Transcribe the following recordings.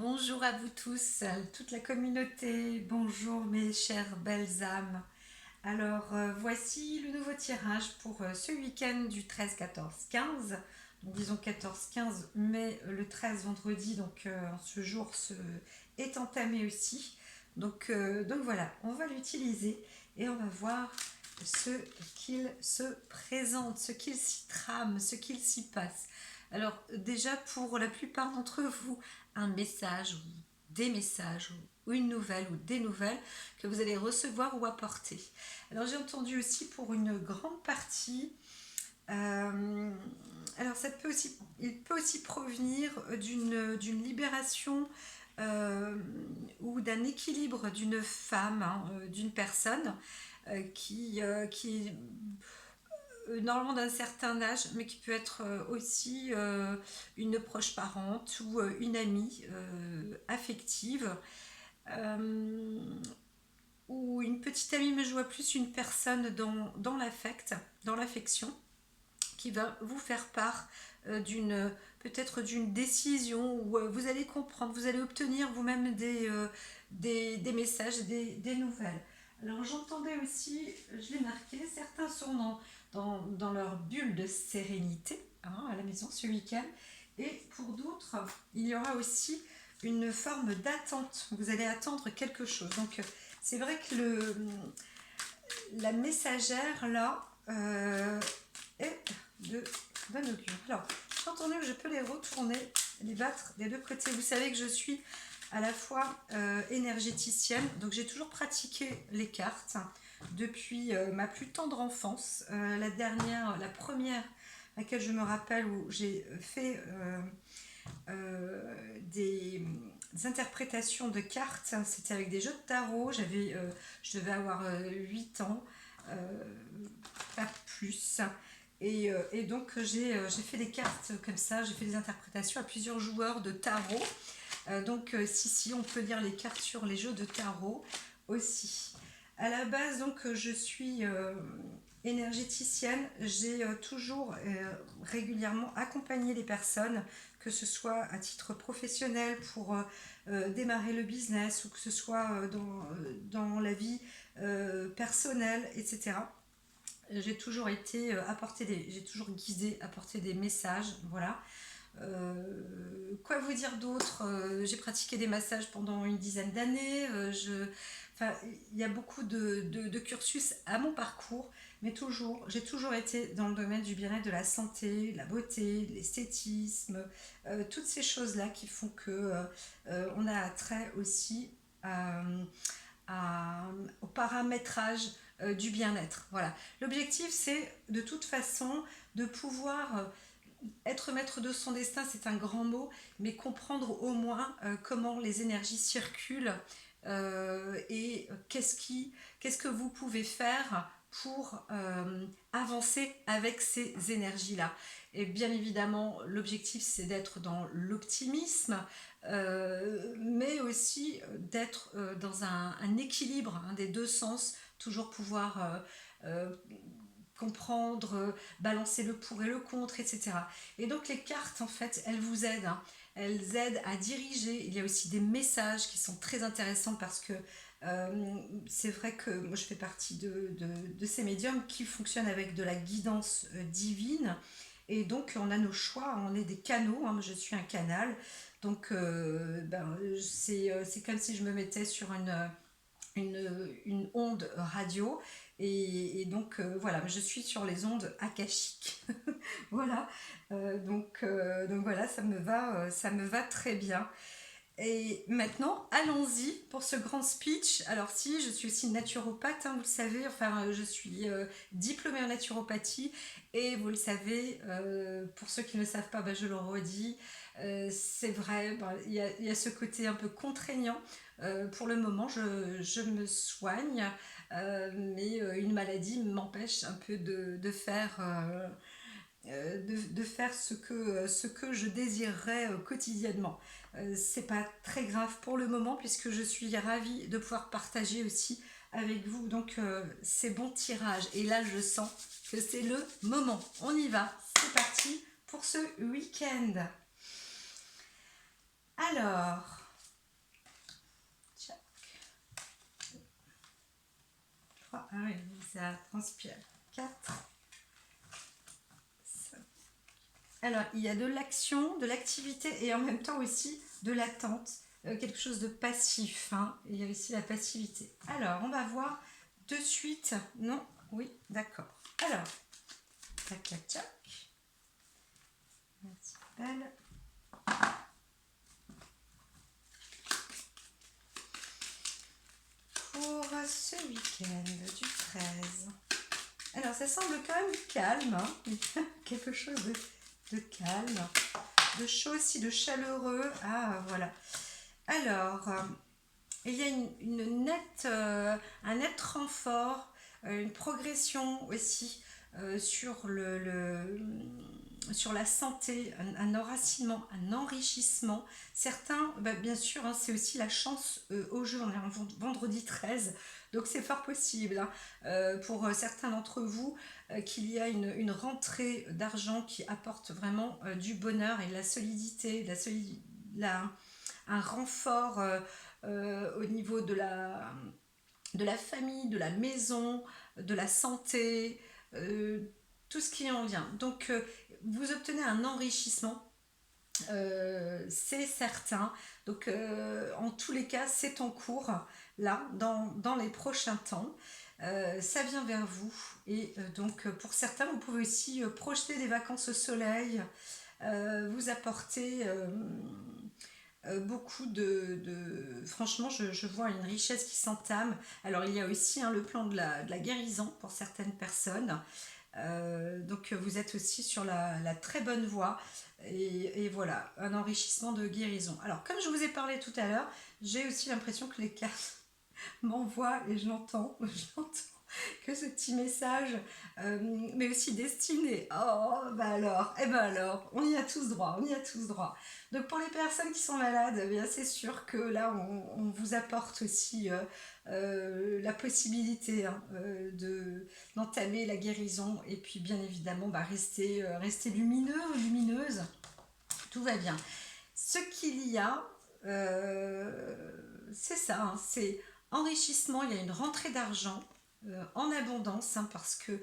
Bonjour à vous tous, toute la communauté, bonjour mes chères belles âmes. Alors voici le nouveau tirage pour ce week-end du 13, 14, 15. Donc disons 14, 15, mais le 13 vendredi, donc ce jour est entamé aussi. Donc voilà, on va l'utiliser et on va voir ce qu'il se présente, ce qu'il s'y trame, ce qu'il s'y passe. Alors déjà pour la plupart d'entre vous, un message ou des messages ou une nouvelle ou des nouvelles que vous allez recevoir ou apporter. Alors j'ai entendu aussi pour une grande partie, alors il peut aussi provenir d'une libération ou d'un équilibre d'une femme, hein, d'une personne qui est normalement d'un certain âge, mais qui peut être aussi une proche parente ou une amie affective ou une petite amie, mais je vois plus une personne dans l'affect, dans l'affection, qui va vous faire part peut-être d'une décision où vous allez comprendre, vous allez obtenir vous-même des messages, des nouvelles. Alors j'entendais aussi, je l'ai marqué, certains sont dans leur bulle de sérénité, hein, à la maison ce week-end, et pour d'autres, il y aura aussi une forme d'attente. Vous allez attendre quelque chose. Donc c'est vrai que la messagère là est de bonne augure. Alors, j'ai entendu que je peux les retourner, les battre des deux côtés. Vous savez que je suis à la fois énergéticienne, donc j'ai toujours pratiqué les cartes depuis ma plus tendre enfance. La première à laquelle je me rappelle où j'ai fait des interprétations de cartes, c'était avec des jeux de tarot. Je devais avoir 8 ans, pas plus. Et donc j'ai fait des cartes comme ça, j'ai fait des interprétations à plusieurs joueurs de tarot. Donc si on peut lire les cartes sur les jeux de tarot aussi. À la base, donc je suis énergéticienne. J'ai toujours régulièrement accompagné les personnes, que ce soit à titre professionnel pour démarrer le business ou que ce soit dans la vie personnelle, etc. J'ai toujours été j'ai toujours guidé, apporté des messages, voilà. Quoi vous dire d'autre? J'ai pratiqué des massages pendant une dizaine d'années. Enfin, il y a beaucoup de cursus à mon parcours, mais j'ai toujours été dans le domaine du bien-être, de la santé, de la beauté, de l'esthétisme, toutes ces choses-là qui font que on a trait aussi au paramétrage du bien-être. Voilà. L'objectif, c'est de toute façon de pouvoir être maître de son destin, c'est un grand mot, mais comprendre au moins comment les énergies circulent et qu'est-ce que vous pouvez faire pour avancer avec ces énergies-là. Et bien évidemment, l'objectif, c'est d'être dans l'optimisme, mais aussi d'être dans un équilibre, hein, des deux sens, toujours pouvoir comprendre, balancer le pour et le contre, etc. Et donc les cartes, en fait, elles vous aident, hein. Elles aident à diriger. Il y a aussi des messages qui sont très intéressants parce que c'est vrai que moi je fais partie de ces médiums qui fonctionnent avec de la guidance divine. Et donc on a nos choix, on est des canaux, hein. Je suis un canal. Donc c'est comme si je me mettais sur une onde radio et donc voilà, je suis sur les ondes akashiques. Voilà. Donc voilà, ça me va très bien. Et maintenant, allons-y pour ce grand speech. Alors si, je suis aussi naturopathe, hein, vous le savez, enfin je suis diplômée en naturopathie et vous le savez, pour ceux qui ne le savent pas, je le redis, c'est vrai, il y a ce côté un peu contraignant. Pour le moment, je me soigne, mais une maladie m'empêche un peu de faire de faire ce que je désirerais quotidiennement. C'est pas très grave pour le moment puisque je suis ravie de pouvoir partager aussi avec vous. Donc c'est bon tirage. Et là je sens que c'est le moment. On y va. C'est parti pour ce week-end. Alors, Ah oui, ça transpire. 4. Alors, il y a de l'action, de l'activité et en même temps aussi de l'attente, quelque chose de passif. Hein. Il y a aussi la passivité. Alors, on va voir de suite. Non, oui, d'accord. Alors, tac, tac, tac. Merci, belle. Pour ce week-end du 13. Alors, ça semble quand même calme. Hein. Quelque chose de calme. De chaud aussi, de chaleureux. Ah, voilà. Alors, il y a un net renfort, une progression aussi sur sur la santé, un enracinement, un enrichissement. Certains, bien sûr, hein, c'est aussi la chance au jeu. On est en vendredi 13, donc c'est fort possible hein, pour certains d'entre vous qu'il y a une rentrée d'argent qui apporte vraiment du bonheur et de la solidité, un renfort au niveau de la famille, de la maison, de la santé, tout ce qui est en lien. Donc, vous obtenez un enrichissement, c'est certain. Donc, en tous les cas, c'est en cours, là, dans les prochains temps. Ça vient vers vous. Et donc, pour certains, vous pouvez aussi projeter des vacances au soleil, vous apporter... beaucoup franchement je vois une richesse qui s'entame. Alors il y a aussi hein, le plan de la guérison pour certaines personnes, donc vous êtes aussi sur la très bonne voie et voilà un enrichissement de guérison. Alors comme je vous ai parlé tout à l'heure, j'ai aussi l'impression que les cartes m'envoient et je l'entends que ce petit message, mais aussi destiné. Oh, alors, on y a tous droit, on y a tous droit. Donc pour les personnes qui sont malades, eh bien c'est sûr que là, on vous apporte aussi la possibilité hein, d'entamer la guérison et puis bien évidemment, rester lumineux, lumineuse. Tout va bien. Ce qu'il y a, c'est ça, hein, c'est enrichissement, il y a une rentrée d'argent en abondance hein, parce que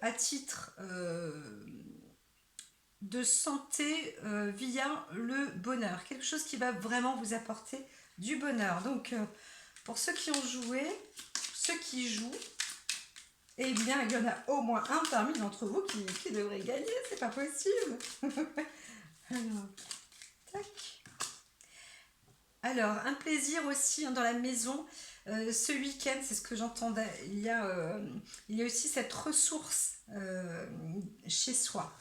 à titre de santé via le bonheur, quelque chose qui va vraiment vous apporter du bonheur. Donc pour ceux qui ont joué, ceux qui jouent, eh bien il y en a au moins un parmi d'entre vous qui devrait gagner, c'est pas possible. Alors, tac. Alors, un plaisir aussi hein, dans la maison. Ce week-end, c'est ce que j'entendais. Il y a aussi cette ressource chez soi.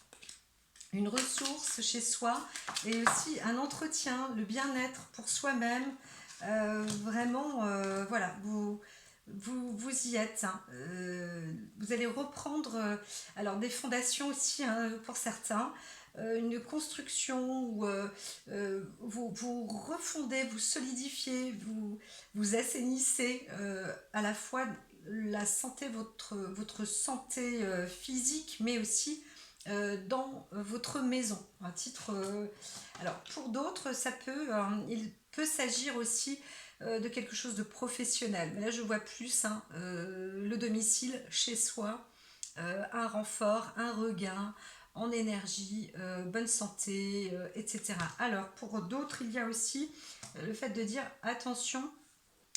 Une ressource chez soi et aussi un entretien, le bien-être pour soi-même. Vraiment, voilà, vous y êtes. Hein. Vous allez reprendre alors des fondations aussi hein, pour certains. Une construction où vous refondez, vous solidifiez, vous assainissez à la fois la santé, votre santé physique, mais aussi dans votre maison. À titre, alors pour d'autres, il peut s'agir aussi de quelque chose de professionnel. Mais là, je vois plus hein, le domicile chez soi, un renfort, un regain en énergie, bonne santé, etc. Alors pour d'autres, il y a aussi le fait de dire attention,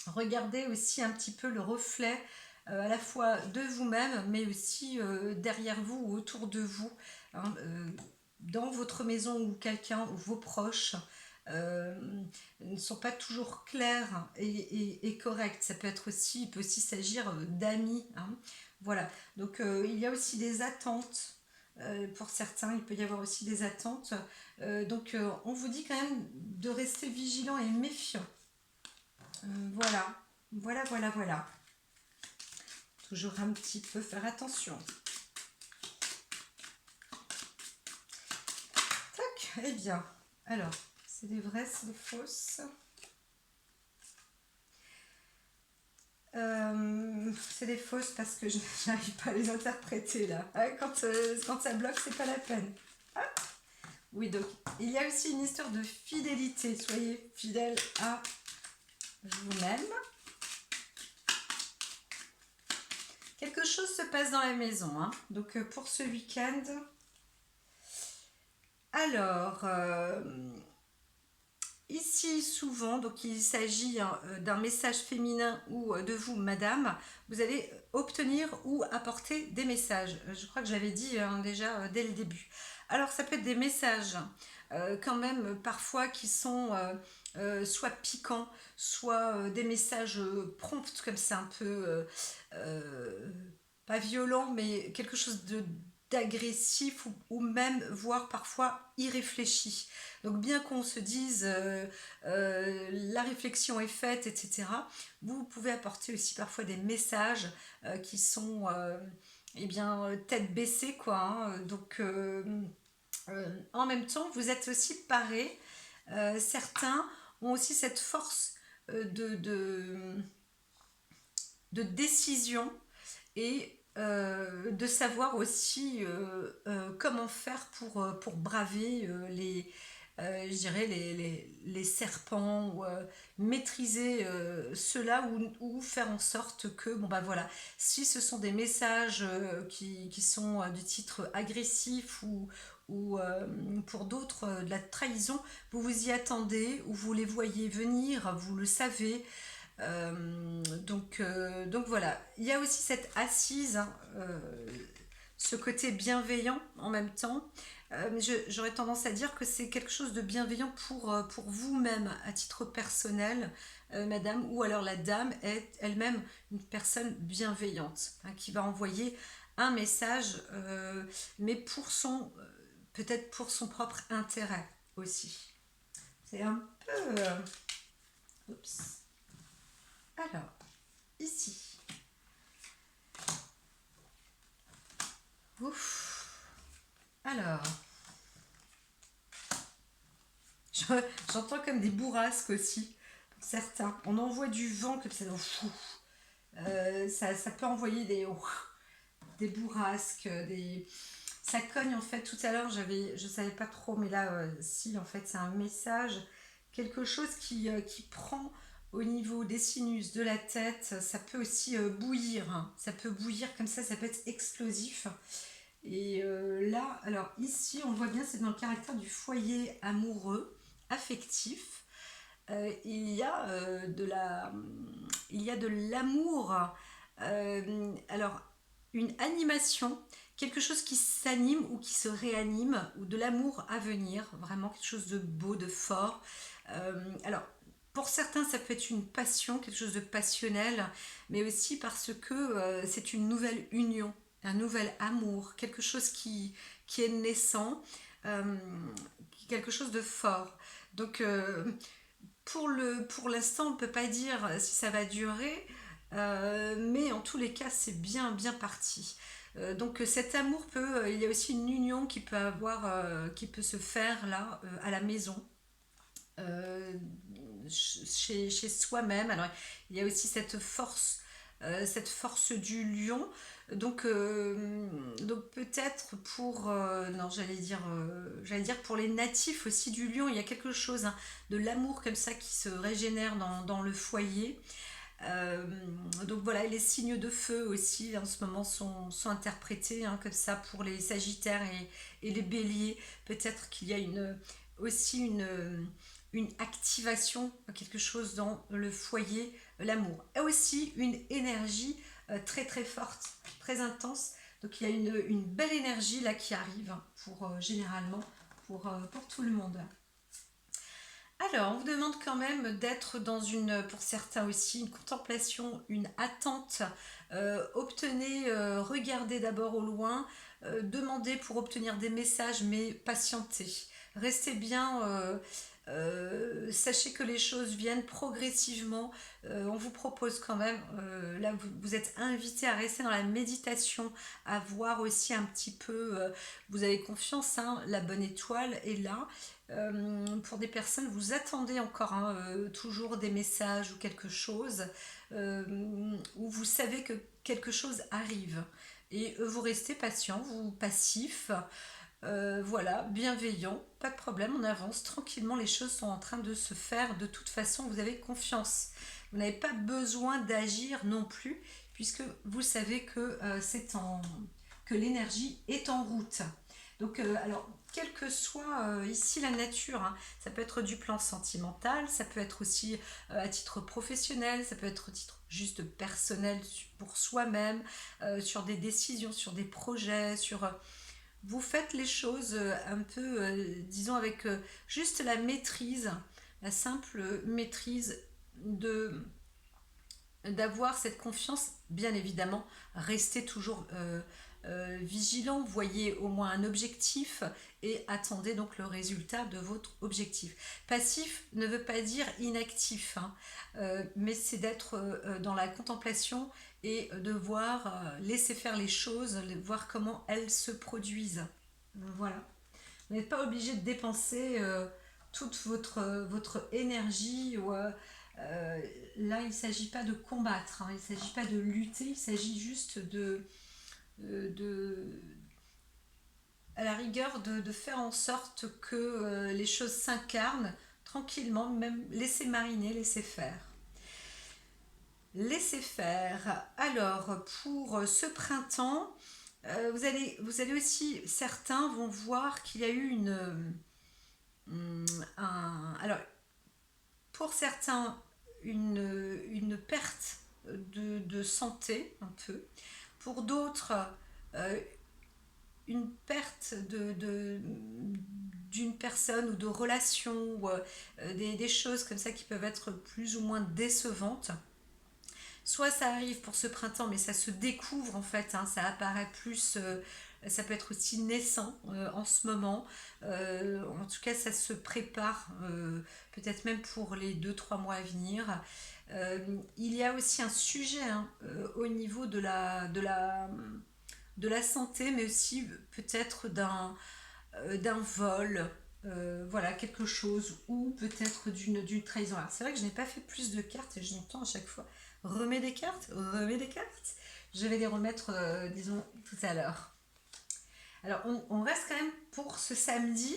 regardez aussi un petit peu le reflet à la fois de vous-même, mais aussi derrière vous ou autour de vous, hein, dans votre maison ou quelqu'un ou vos proches. Ne sont pas toujours clairs et corrects. Ça peut être aussi, il peut aussi s'agir d'amis. Hein. Voilà. Donc il y a aussi des attentes. Pour certains, il peut y avoir aussi des attentes. Donc on vous dit quand même de rester vigilant et méfiant. Voilà. Voilà. Toujours un petit peu faire attention. Tac, eh bien, alors, c'est des vraies, c'est des fausses. C'est des fausses parce que je n'arrive pas à les interpréter là. Quand ça bloque, c'est pas la peine. Ah. Oui, donc il y a aussi une histoire de fidélité. Soyez fidèles à vous-même. quelque chose se passe dans la maison, hein. Donc pour ce week-end. Alors, ici, souvent, donc il s'agit d'un message féminin ou de vous, madame, vous allez obtenir ou apporter des messages. Je crois que j'avais dit déjà dès le début. Alors, ça peut être des messages quand même parfois qui sont soit piquants, soit des messages prompts comme ça, un peu euh, pas violent, mais quelque chose de d'agressif ou même voire parfois irréfléchi. Donc bien qu'on se dise la réflexion est faite, etc., vous pouvez apporter aussi parfois des messages qui sont eh bien, tête baissée, quoi, hein. Donc en même temps, vous êtes aussi parés. Certains ont aussi cette force de décision et de savoir aussi comment faire pour braver je dirais les serpents ou maîtriser cela ou faire en sorte que, bon bah voilà, si ce sont des messages qui sont du titre agressif ou pour d'autres de la trahison, vous vous y attendez ou vous les voyez venir, vous le savez. Donc voilà, il y a aussi cette assise, hein, ce côté bienveillant en même temps. Mais j'aurais tendance à dire que c'est quelque chose de bienveillant pour vous-même, à titre personnel, madame, ou alors la dame est elle-même une personne bienveillante, hein, qui va envoyer un message, mais peut-être pour son propre intérêt aussi. C'est un peu... oups. Alors, ici. Ouf. Alors, j'entends comme des bourrasques aussi, pour certains. On envoie du vent comme ça. Ça peut envoyer des bourrasques, ça cogne en fait. Tout à l'heure, je savais pas trop, mais là, si, en fait, c'est un message, quelque chose qui prend au niveau des sinus de la tête. Ça peut aussi bouillir, hein. Ça peut bouillir comme ça peut être explosif. Et là, alors ici, on voit bien, c'est dans le caractère du foyer amoureux, affectif. Il y a de l'amour. Alors, une animation, quelque chose qui s'anime ou qui se réanime, ou de l'amour à venir, vraiment quelque chose de beau, de fort. Alors, pour certains, ça peut être une passion, quelque chose de passionnel, mais aussi parce que c'est une nouvelle union, un nouvel amour, quelque chose qui est naissant, euh, quelque chose de fort. Donc, pour l'instant, on ne peut pas dire si ça va durer, mais en tous les cas, c'est bien, bien parti. Donc cet amour il y a aussi une union qui peut se faire là, à la maison, euh, chez soi-même. Alors il y a aussi cette force du lion. Donc peut-être non, j'allais dire pour les natifs aussi du lion, il y a quelque chose, hein, de l'amour comme ça qui se régénère dans le foyer. Euh, donc voilà, et les signes de feu aussi en ce moment sont interprétés, hein, comme ça pour les sagittaires et les béliers. Peut-être qu'il y a aussi une activation, quelque chose dans le foyer, l'amour. Et aussi une énergie très très forte, très intense. Donc il y a une belle énergie là qui arrive, hein, généralement pour tout le monde. Alors, on vous demande quand même d'être pour certains aussi, une contemplation, une attente. Obtenez, regardez d'abord au loin, demandez pour obtenir des messages, mais patientez. Restez bien, sachez que les choses viennent progressivement. On vous propose quand même, là vous êtes invité à rester dans la méditation, à voir aussi un petit peu, vous avez confiance, hein, la bonne étoile est là. Pour des personnes, vous attendez encore, hein, toujours des messages ou quelque chose, où vous savez que quelque chose arrive. Et vous restez patient, vous passif, voilà, bienveillant, pas de problème, on avance tranquillement, les choses sont en train de se faire, de toute façon, vous avez confiance. Vous n'avez pas besoin d'agir non plus, puisque vous savez que, que l'énergie est en route. Donc, alors, quelle que soit ici la nature, hein, ça peut être du plan sentimental, ça peut être aussi à titre professionnel, ça peut être à titre juste personnel pour soi-même, sur des décisions, sur des projets, sur... vous faites les choses un peu, disons, avec juste la maîtrise, la simple maîtrise de d'avoir cette confiance, bien évidemment, restez toujours vigilant, voyez au moins un objectif et attendez donc le résultat de votre objectif. Passif ne veut pas dire inactif, hein, mais c'est d'être dans la contemplation et de voir, laisser faire les choses, voir comment elles se produisent. Voilà. Vous n'êtes pas obligé de dépenser toute votre énergie. Là, il ne s'agit pas de combattre, hein, il ne s'agit pas de lutter, il s'agit juste de à la rigueur, de faire en sorte que les choses s'incarnent tranquillement, même laisser mariner, laisser faire. Laisser faire. Alors, pour ce printemps, vous allez aussi, certains vont voir qu'il y a eu alors, pour certains, une perte de santé, un peu. Pour d'autres, euh, une perte d'une personne ou de relations, ou des choses comme ça qui peuvent être plus ou moins décevantes. Soit ça arrive pour ce printemps, mais ça se découvre en fait, hein, ça apparaît plus, ça peut être aussi naissant en ce moment. En tout cas, ça se prépare peut-être même pour les 2 3 mois à venir. Il y a aussi un sujet, hein, au niveau de la santé, mais aussi peut-être d'un vol. Voilà, quelque chose, ou peut-être d'une trahison. Alors, c'est vrai que je n'ai pas fait plus de cartes et j'entends à chaque fois remets des cartes, remets des cartes. Je vais les remettre, disons, tout à l'heure. Alors, on reste quand même pour ce samedi.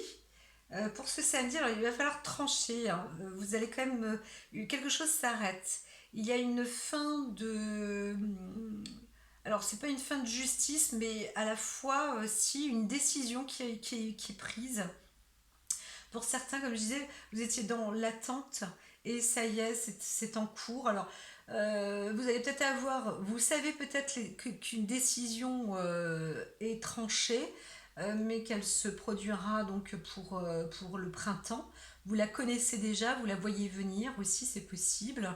Pour ce samedi, alors il va falloir trancher, hein. Vous allez quand même. Quelque chose s'arrête. Il y a une fin de. Alors, c'est pas une fin de justice, mais à la fois, si, une décision qui est prise. Pour certains, comme je disais, vous étiez dans l'attente et ça y est, c'est en cours. Alors, vous allez peut-être avoir, vous savez peut-être qu'une décision est tranchée, mais qu'elle se produira donc pour le printemps. Vous la connaissez déjà, vous la voyez venir aussi, c'est possible.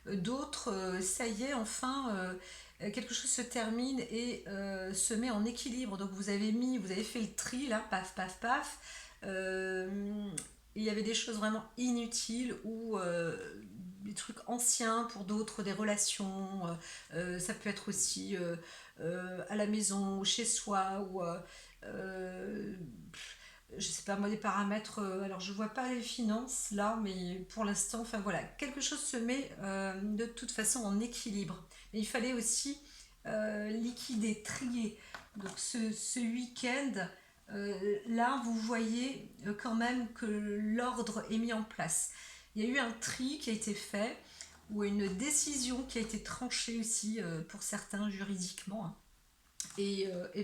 D'autres, ça y est, enfin, quelque chose se termine et se met en équilibre. Donc vous avez fait le tri là, paf, paf, paf. Il y avait des choses vraiment inutiles ou des trucs anciens pour d'autres, des relations. Ça peut être aussi à la maison, ou chez soi, ou je sais pas moi, des paramètres. Alors je vois pas les finances là, mais pour l'instant, enfin voilà, quelque chose se met de toute façon en équilibre. Mais il fallait aussi liquider, trier. Donc ce week-end, là, vous voyez quand même que l'ordre est mis en place. Il y a eu un tri qui a été fait, ou une décision qui a été tranchée aussi pour certains juridiquement, hein.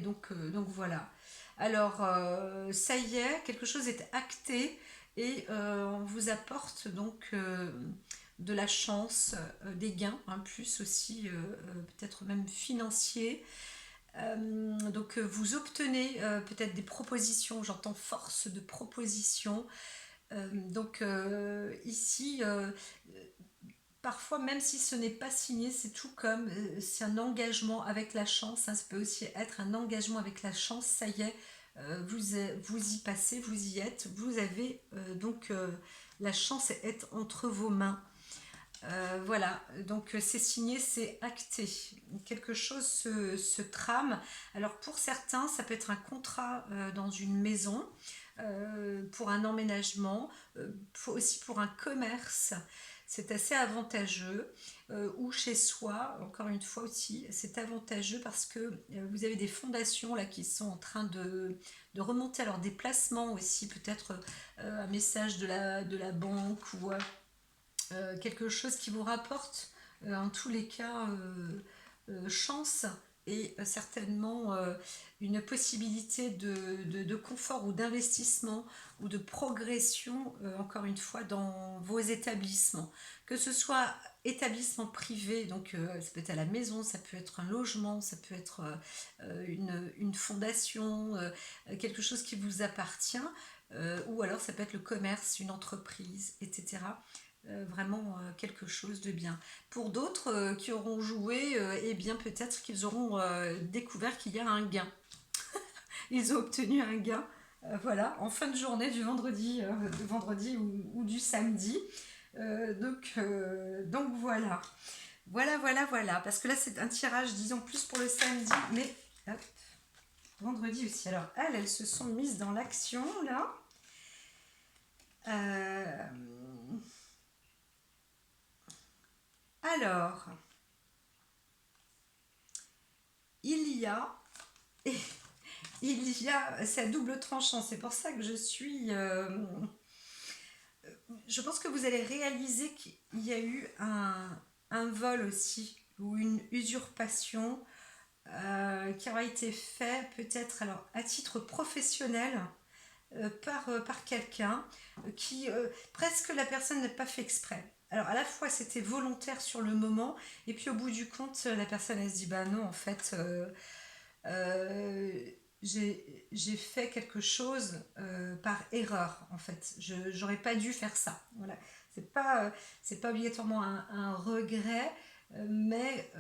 Donc voilà. Alors, ça y est, quelque chose est acté et on vous apporte donc de la chance, des gains, hein, plus aussi peut-être même financiers. Donc vous obtenez peut-être des propositions, j'entends force de proposition. Donc ici, parfois même si ce n'est pas signé, c'est tout comme, c'est un engagement avec la chance, hein, ça peut aussi être un engagement avec la chance, ça y est, vous y passez, vous y êtes, vous avez donc la chance est entre vos mains. Voilà, donc c'est signé, c'est acté. Quelque chose se trame. Alors pour certains, ça peut être un contrat dans une maison. pour un emménagement, aussi pour un commerce. C'est assez avantageux, ou chez soi, encore une fois aussi, c'est avantageux parce que vous avez des fondations là qui sont en train de remonter, alors des placements aussi, peut-être un message de la banque ou quelque chose qui vous rapporte en tous les cas chance et certainement une possibilité de confort ou d'investissement ou de progression, encore une fois, dans vos établissements. Que ce soit établissement privé, donc ça peut être à la maison, ça peut être un logement, ça peut être une fondation, quelque chose qui vous appartient, ou alors ça peut être le commerce, une entreprise, etc. Vraiment quelque chose de bien. Pour d'autres qui auront joué, eh bien peut-être qu'ils auront découvert qu'il y a un gain. Ils ont obtenu un gain, voilà, en fin de journée du vendredi, ou du samedi. Donc voilà. Voilà. Parce que là c'est un tirage, disons, plus pour le samedi, mais hop, vendredi aussi. Alors elles se sont mises dans l'action là. Alors, il y a, c'est à double tranchant, c'est pour ça que je pense que vous allez réaliser qu'il y a eu un vol aussi, ou une usurpation qui aura été fait peut-être alors à titre professionnel, par quelqu'un qui, presque la personne n'a pas fait exprès. Alors à la fois c'était volontaire sur le moment, et puis au bout du compte la personne elle se dit bah non en fait euh, j'ai fait quelque chose par erreur en fait. J'aurais pas dû faire ça. Voilà. C'est pas obligatoirement un regret, mais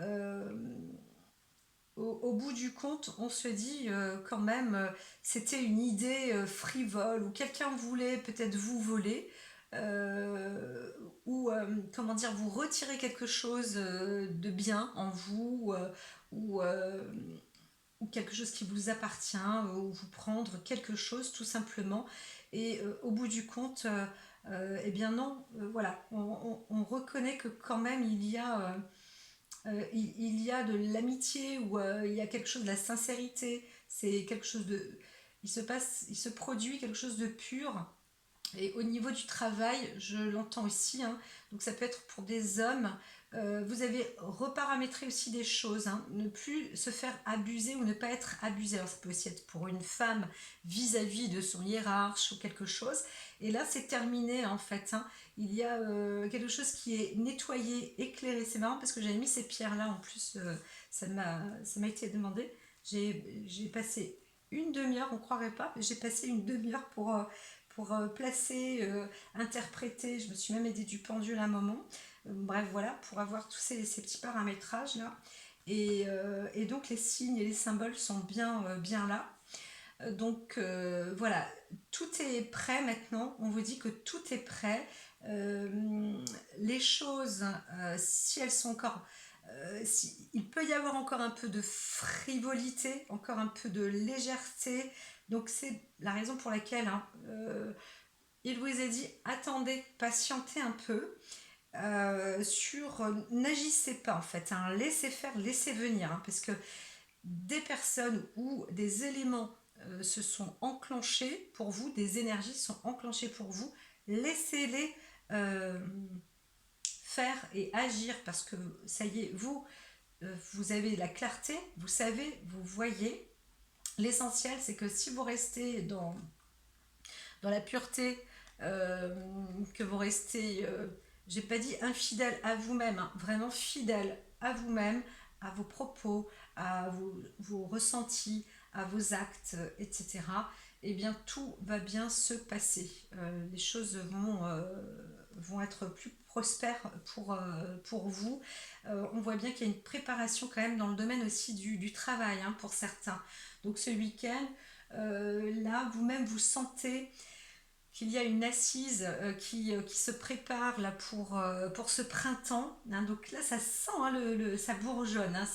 au bout du compte, on se dit quand même, c'était une idée frivole, ou quelqu'un voulait peut-être vous voler, ou comment dire, vous retirer quelque chose de bien en vous, ou, euh, ou quelque chose qui vous appartient, ou vous prendre quelque chose tout simplement. Et au bout du compte, eh bien non, voilà, on reconnaît que quand même il y a de l'amitié, ou il y a quelque chose de la sincérité, c'est quelque chose de, il se produit quelque chose de pur. Et au niveau du travail, je l'entends aussi, hein, donc ça peut être pour des hommes. Vous avez reparamétré aussi des choses, hein, ne plus se faire abuser ou ne pas être abusé. Alors ça peut aussi être pour une femme vis-à-vis de son hiérarche ou quelque chose. Et là c'est terminé en fait, hein. Il y a quelque chose qui est nettoyé, éclairé. C'est marrant parce que j'avais mis ces pierres là en plus, ça m'a été demandé. J'ai passé une demi-heure, on croirait pas, j'ai passé une demi-heure pour placer, interpréter. Je me suis même aidée du pendule à un moment. Bref, voilà, pour avoir tous ces petits paramétrages là. Et donc les signes et les symboles sont bien là. Donc voilà, tout est prêt maintenant. On vous dit que tout est prêt. Les choses, si elles sont encore... il peut y avoir encore un peu de frivolité, encore un peu de légèreté. Donc c'est la raison pour laquelle, hein, il vous a dit attendez, patientez un peu, n'agissez pas en fait, hein, laissez faire, laissez venir, hein, parce que des personnes ou des éléments se sont enclenchés pour vous, des énergies sont enclenchées pour vous, laissez-les euh, faire et agir, parce que ça y est, vous avez la clarté, vous savez, vous voyez. L'essentiel c'est que si vous restez dans la pureté, que vous restez, j'ai pas dit infidèle à vous-même, hein, vraiment fidèle à vous-même, à vos propos, à vos ressentis, à vos actes, etc., eh bien tout va bien se passer. Les choses vont être plus prospères pour vous. On voit bien qu'il y a une préparation quand même dans le domaine aussi du travail, hein, pour certains. Donc ce week-end, là, vous-même, vous sentez qu'il y a une assise qui se prépare là pour ce printemps, hein. Donc là ça sent, hein, ça bourgeonne, hein,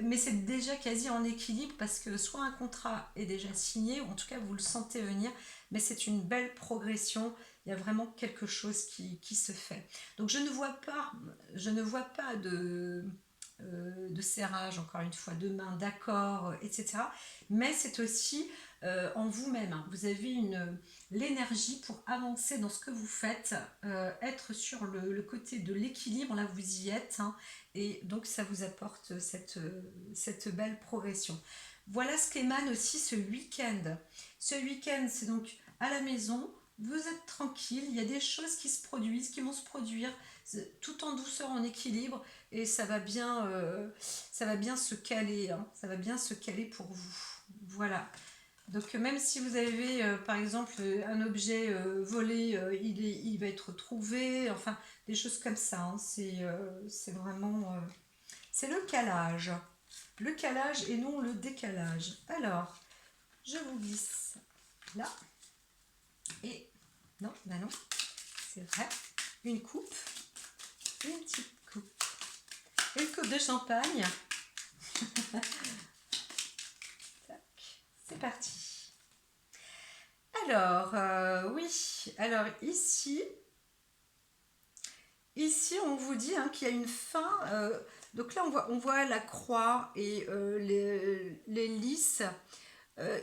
mais c'est déjà quasi en équilibre, parce que soit un contrat est déjà signé, ou en tout cas vous le sentez venir, mais c'est une belle progression. Il y a vraiment quelque chose qui se fait. Donc je ne vois pas de serrage, encore une fois, de main, d'accord, etc. Mais c'est aussi en vous-même, hein. Vous avez l'énergie pour avancer dans ce que vous faites, être sur le côté de l'équilibre, là vous y êtes, hein, et donc ça vous apporte cette belle progression. Voilà ce qu'émane aussi ce week-end. Ce week-end, c'est donc à la maison, vous êtes tranquille, il y a des choses qui se produisent, qui vont se produire, tout en douceur, en équilibre, et ça va bien se caler, hein, ça va bien se caler pour vous. Voilà. Donc même si vous avez par exemple un objet volé, il va être trouvé, enfin des choses comme ça, hein. C'est vraiment c'est le calage et non le décalage. Alors je vous glisse là et non, bah non, c'est vrai, une coupe, une petite coupe, une coupe de champagne. Tac, c'est parti. Alors, oui, alors ici on vous dit, hein, qu'il y a une fin, donc là on voit la croix et les lys.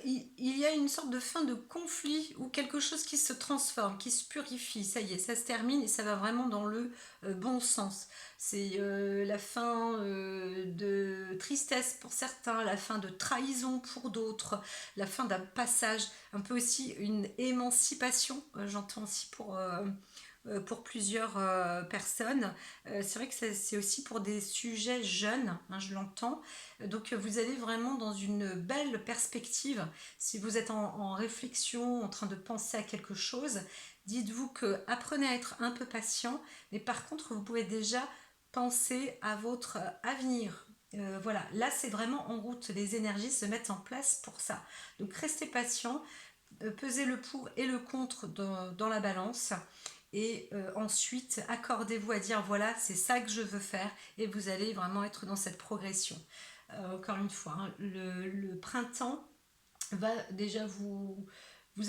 Il y a une sorte de fin de conflit ou quelque chose qui se transforme, qui se purifie. Ça y est, ça se termine et ça va vraiment dans le bon sens. C'est la fin de tristesse pour certains, la fin de trahison pour d'autres, la fin d'un passage, un peu aussi une émancipation, j'entends aussi pour plusieurs personnes. C'est vrai que c'est aussi pour des sujets jeunes, hein, je l'entends. Donc vous allez vraiment dans une belle perspective. Si vous êtes en réflexion, en train de penser à quelque chose, dites-vous que apprenez à être un peu patient, mais par contre vous pouvez déjà penser à votre avenir. Voilà, là c'est vraiment en route, les énergies se mettent en place pour ça. Donc restez patient, pesez le pour et le contre dans la balance, et ensuite accordez-vous à dire voilà, c'est ça que je veux faire, et vous allez vraiment être dans cette progression. Encore une fois, hein, le printemps va déjà vous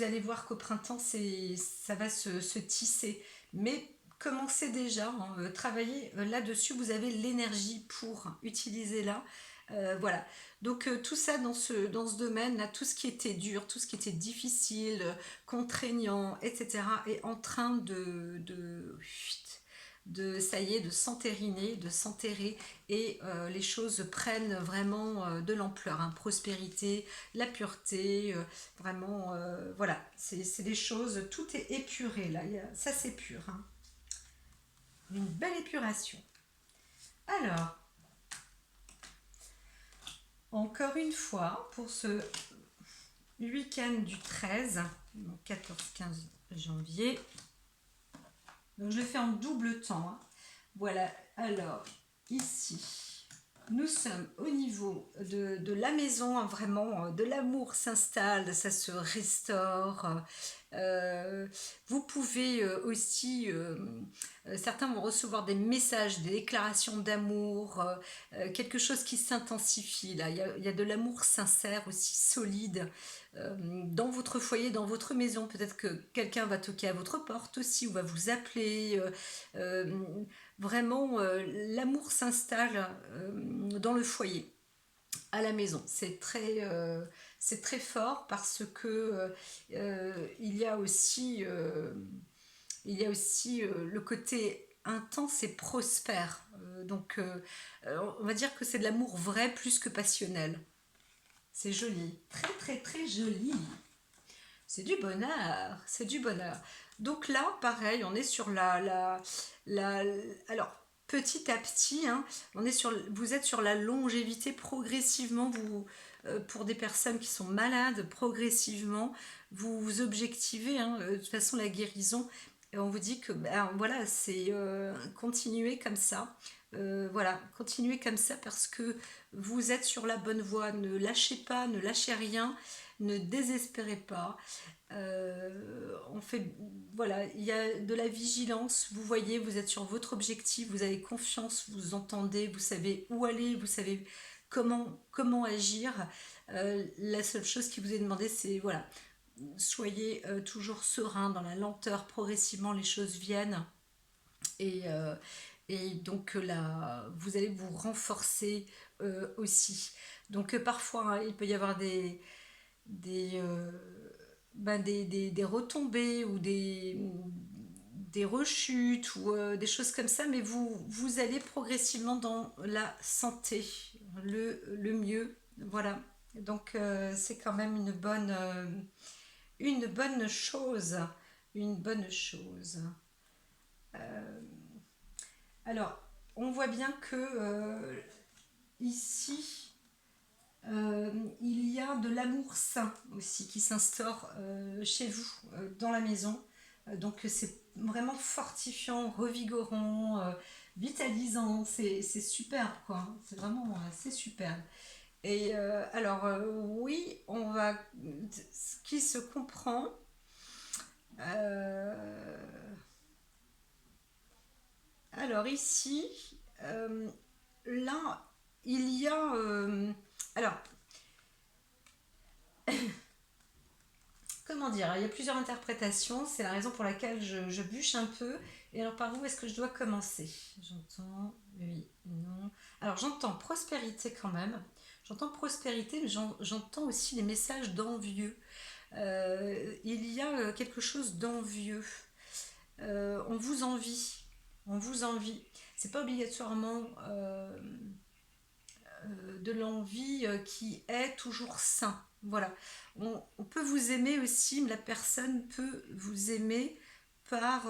allez voir qu'au printemps ça va se tisser, mais commencez déjà, hein, travaillez là-dessus, vous avez l'énergie pour utiliser là. Voilà, donc tout ça dans ce domaine là, tout ce qui était dur, tout ce qui était difficile, contraignant, etc., est en train ça y est, de s'entériner, de s'enterrer, et les choses prennent vraiment de l'ampleur, hein. Prospérité, la pureté, vraiment, voilà, c'est des choses, tout est épuré là, ça c'est pur, hein. Une belle épuration. Alors, encore une fois, pour ce week-end du 13, 14-15 janvier, donc je le fais en double temps, hein. Voilà, alors ici nous sommes au niveau de la maison, hein, vraiment de l'amour s'installe, ça se restaure. Vous pouvez aussi, certains vont recevoir des messages, des déclarations d'amour, quelque chose qui s'intensifie là. Il y a de l'amour sincère aussi, solide, dans votre foyer, dans votre maison. Peut-être que quelqu'un va toquer à votre porte aussi, ou va vous appeler. Vraiment, l'amour s'installe dans le foyer, à la maison. C'est très fort, parce que il y a aussi le côté intense et prospère. Donc, on va dire que c'est de l'amour vrai plus que passionnel. C'est joli, très très très joli. C'est du bonheur, c'est du bonheur. Donc là, pareil, on est sur la alors, petit à petit, hein, vous êtes sur la longévité progressivement. Pour des personnes qui sont malades, progressivement, vous objectivez, hein, de toute façon, la guérison. Et on vous dit que, ben, voilà, c'est continuer comme ça. Voilà, continuez comme ça, parce que vous êtes sur la bonne voie. Ne lâchez pas, ne lâchez rien, ne désespérez pas. On fait, voilà, il y a de la vigilance. Vous voyez, vous êtes sur votre objectif, vous avez confiance, vous entendez, vous savez où aller, vous savez comment agir. La seule chose qui vous est demandée, c'est voilà, soyez toujours serein, dans la lenteur, progressivement les choses viennent. Et, donc là, vous allez vous renforcer aussi. Donc parfois, hein, il peut y avoir des, euh, des retombées ou des rechutes ou des choses comme ça, mais vous allez progressivement dans la santé, le mieux. Voilà. Donc c'est quand même une bonne chose. Une bonne chose. Alors, on voit bien que ici, il y a de l'amour sain aussi qui s'instaure chez vous, dans la maison. Donc c'est vraiment fortifiant, revigorant, vitalisant, c'est superbe quoi. C'est vraiment, c'est superbe. Et alors oui, on va, ce qui se comprend. euh, alors ici, euh, là, il y a, alors comment dire, il y a plusieurs interprétations, c'est la raison pour laquelle je bûche un peu. Et alors par où est-ce que je dois commencer? J'entends, oui, non. Alors j'entends prospérité quand même. J'entends prospérité, mais j'entends aussi les messages d'envieux. Il y a quelque chose d'envieux. On vous envie. On vous envie. C'est pas obligatoirement de l'envie qui est toujours sain. Voilà. On peut vous aimer aussi, mais la personne peut vous aimer par,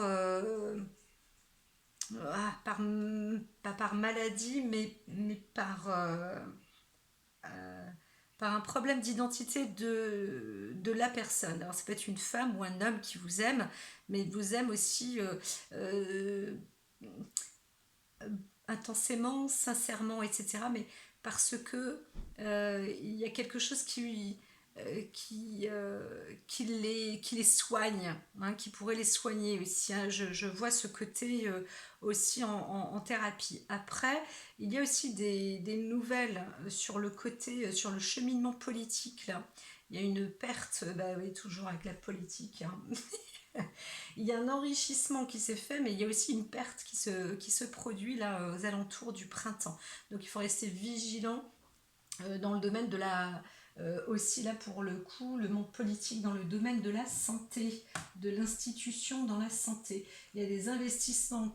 par pas par maladie, mais par un problème d'identité de la personne. Alors ça peut être une femme ou un homme qui vous aime, mais il vous aime aussi euh, intensément, sincèrement, etc. Mais parce que il y a quelque chose qui les soigne, hein, qui pourrait les soigner aussi. Hein. Je vois ce côté aussi en thérapie. Après, il y a aussi des nouvelles sur le côté, sur le cheminement politique. Là. Il y a une perte, bah oui, toujours avec la politique. Hein. Il y a un enrichissement qui s'est fait, mais il y a aussi une perte qui se produit là aux alentours du printemps. Donc il faut rester vigilant dans le domaine de la... aussi là pour le coup, le monde politique dans le domaine de la santé, de l'institution dans la santé. Il y a des investissements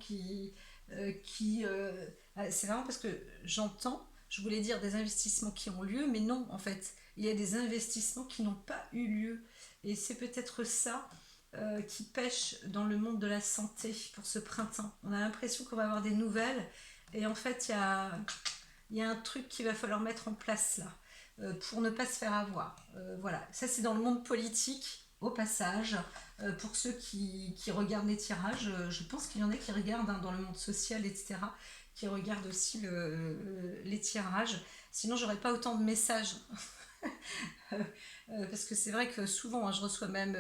c'est vraiment parce que j'entends, je voulais dire des investissements qui ont lieu, mais non en fait. Il y a des investissements qui n'ont pas eu lieu. Et c'est peut-être ça qui pêche dans le monde de la santé pour ce printemps. On a l'impression qu'on va avoir des nouvelles et en fait il y a un truc qu'il va falloir mettre en place là pour ne pas se faire avoir. Voilà, ça c'est dans le monde politique au passage. Pour ceux qui regardent les tirages, je pense qu'il y en a qui regardent hein, dans le monde social, etc., qui regardent aussi les tirages. Sinon, j'aurais pas autant de messages parce que c'est vrai que souvent, hein, je reçois même,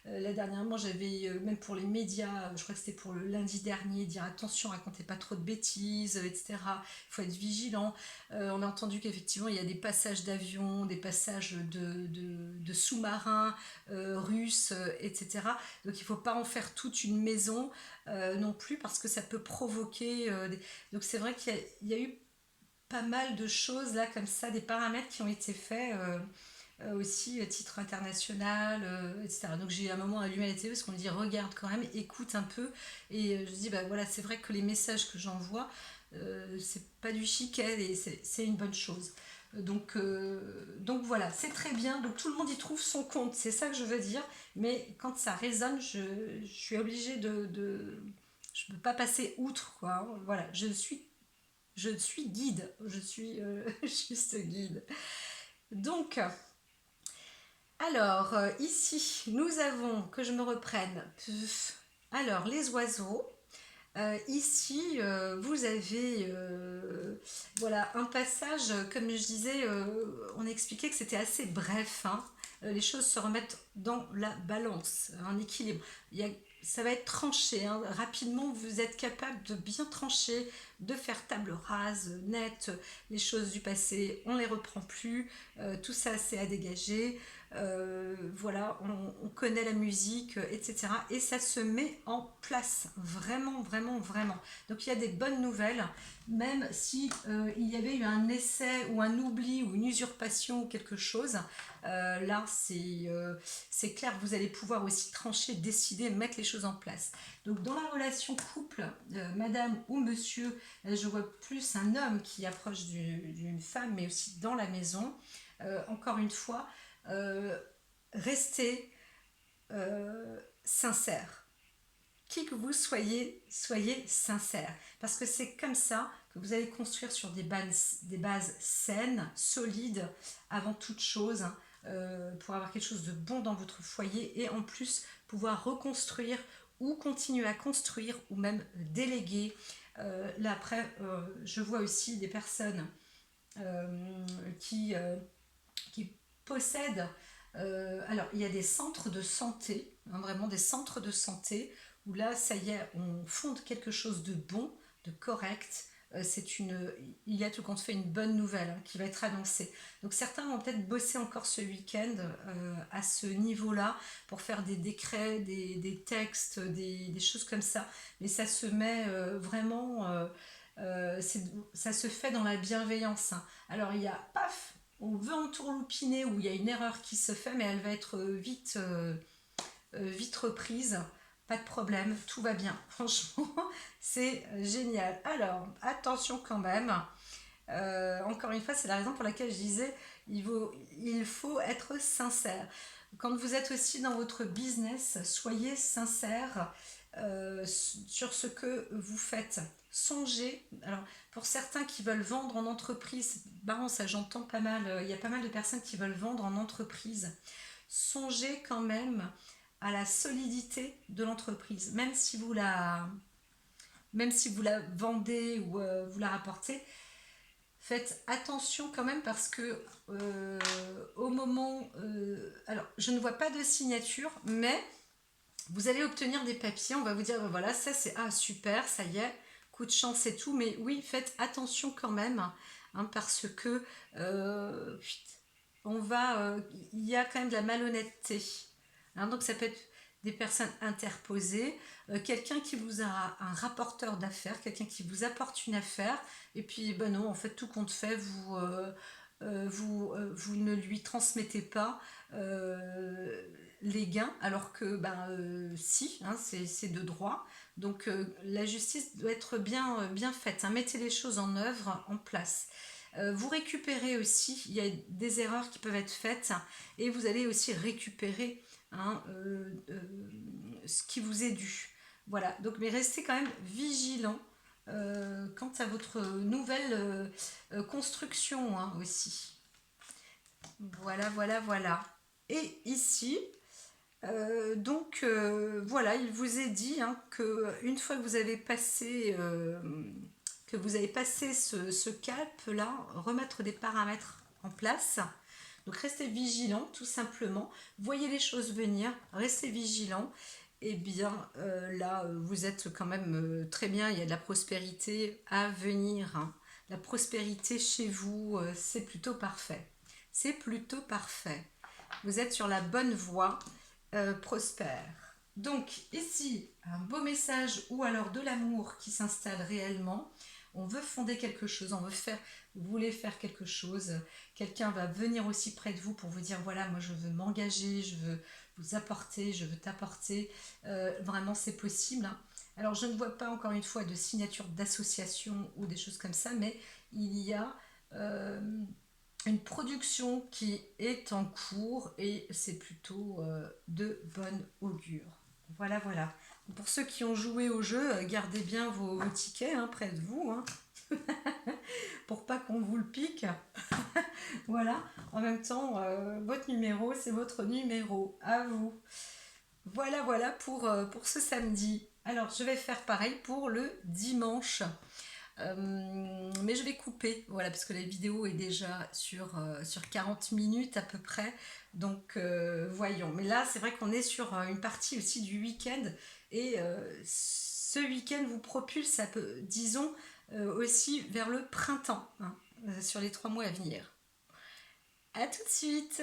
là dernièrement, j'avais, même pour les médias, je crois que c'était pour le lundi dernier, dire attention, racontez pas trop de bêtises, etc. Il faut être vigilant. On a entendu qu'effectivement, il y a des passages d'avions, des passages de sous-marins russes, etc. Donc il faut pas en faire toute une maison non plus, parce que ça peut provoquer... Donc c'est vrai qu'il y a eu pas mal de choses là comme ça, des paramètres qui ont été faits aussi à titre international, etc. Donc j'ai à un moment allumé la télé parce qu'on me dit regarde quand même, écoute un peu. Et je dis bah voilà, c'est vrai que les messages que j'envoie, c'est pas du chiquet et c'est une bonne chose. Donc voilà, c'est très bien. Donc tout le monde y trouve son compte, c'est ça que je veux dire. Mais quand ça résonne, je suis obligée je ne peux pas passer outre, quoi. Voilà, je suis guide, je suis juste guide. Donc, alors, ici, nous avons, que je me reprenne, alors les oiseaux. Ici, vous avez voilà, un passage, comme je disais, on expliquait que c'était assez bref. Hein. Les choses se remettent dans la balance, en équilibre. Ça va être tranché. Hein. Rapidement, vous êtes capable de bien trancher, de faire table rase, nette. Les choses du passé, on ne les reprend plus. Tout ça, c'est à dégager. Voilà, on connaît la musique, etc. Et ça se met en place, vraiment, vraiment, vraiment. Donc il y a des bonnes nouvelles, même si il y avait eu un essai ou un oubli ou une usurpation ou quelque chose. Là, c'est clair, vous allez pouvoir aussi trancher, décider, mettre les choses en place. Donc dans la relation couple, madame ou monsieur, je vois plus un homme qui approche d'une femme, mais aussi dans la maison. Encore une fois, restez sincère. Qui que vous soyez, soyez sincère. Parce que c'est comme ça que vous allez construire sur des bases saines, solides, avant toute chose, hein, pour avoir quelque chose de bon dans votre foyer et en plus pouvoir reconstruire ou continuer à construire ou même déléguer. Là après, je vois aussi des personnes qui possèdent. Alors, il y a des centres de santé, hein, vraiment des centres de santé, où là, ça y est, on fonde quelque chose de bon, de correct. Il y a tout compte fait une bonne nouvelle, hein, qui va être annoncée. Donc certains vont peut-être bosser encore ce week-end à ce niveau-là pour faire des décrets, des textes, des choses comme ça. Mais ça se met vraiment, ça se fait dans la bienveillance, hein. Alors il y a, paf, on veut entourloupiner où il y a une erreur qui se fait, mais elle va être vite reprise. Pas de problème, tout va bien. Franchement, c'est génial. Alors, attention quand même. Encore une fois, c'est la raison pour laquelle je disais il faut être sincère. Quand vous êtes aussi dans votre business, soyez sincère sur ce que vous faites. Songez, alors pour certains qui veulent vendre en entreprise, marrant, ça j'entends pas mal, il y a pas mal de personnes qui veulent vendre en entreprise. Songez quand même à la solidité de l'entreprise, même si vous la vendez ou vous la rapportez, faites attention quand même parce que au moment, alors je ne vois pas de signature, mais vous allez obtenir des papiers, on va vous dire ben voilà, ça c'est super, ça y est, coup de chance et tout, mais oui, faites attention quand même, hein, parce que il y a quand même de la malhonnêteté, hein, donc ça peut être des personnes interposées, quelqu'un qui vous a un rapporteur d'affaires, quelqu'un qui vous apporte une affaire, et puis ben non, en fait tout compte fait, vous ne lui transmettez pas les gains, alors que si, hein, c'est de droit. Donc la justice doit être bien faite, hein. Mettez les choses en œuvre, en place. Vous récupérez aussi, il y a des erreurs qui peuvent être faites, et vous allez aussi récupérer, hein, ce qui vous est dû. Voilà, donc mais restez quand même vigilant quant à votre nouvelle construction, hein, aussi. Voilà, voilà, voilà. Et ici, voilà, il vous est dit, hein, que une fois que vous avez passé ce cap là, remettre des paramètres en place. Donc restez vigilant, tout simplement. Voyez les choses venir, restez vigilant. Et bien là, vous êtes quand même très bien. Il y a de la prospérité à venir, hein. La prospérité chez vous, c'est plutôt parfait. C'est plutôt parfait. Vous êtes sur la bonne voie, prospère. Donc ici, un beau message ou alors de l'amour qui s'installe réellement. On veut fonder quelque chose, vous voulez faire quelque chose. Quelqu'un va venir aussi près de vous pour vous dire voilà, moi je veux m'engager, je veux vous apporter, je veux t'apporter. Vraiment, c'est possible, hein. Alors, je ne vois pas encore une fois de signature d'association ou des choses comme ça, mais il y a une production qui est en cours et c'est plutôt de bonne augure. Voilà, voilà. Pour ceux qui ont joué au jeu, gardez bien vos tickets, hein, près de vous, hein, pour pas qu'on vous le pique. Voilà. En même temps, votre numéro, c'est votre numéro. À vous. Voilà, voilà pour ce samedi. Alors, je vais faire pareil pour le dimanche. Mais je vais couper, voilà, parce que la vidéo est déjà sur 40 minutes à peu près. Donc, voyons. Mais là, c'est vrai qu'on est sur une partie aussi du week-end. Et ce week-end vous propulse, disons, aussi vers le printemps, hein, sur les 3 mois à venir. À tout de suite!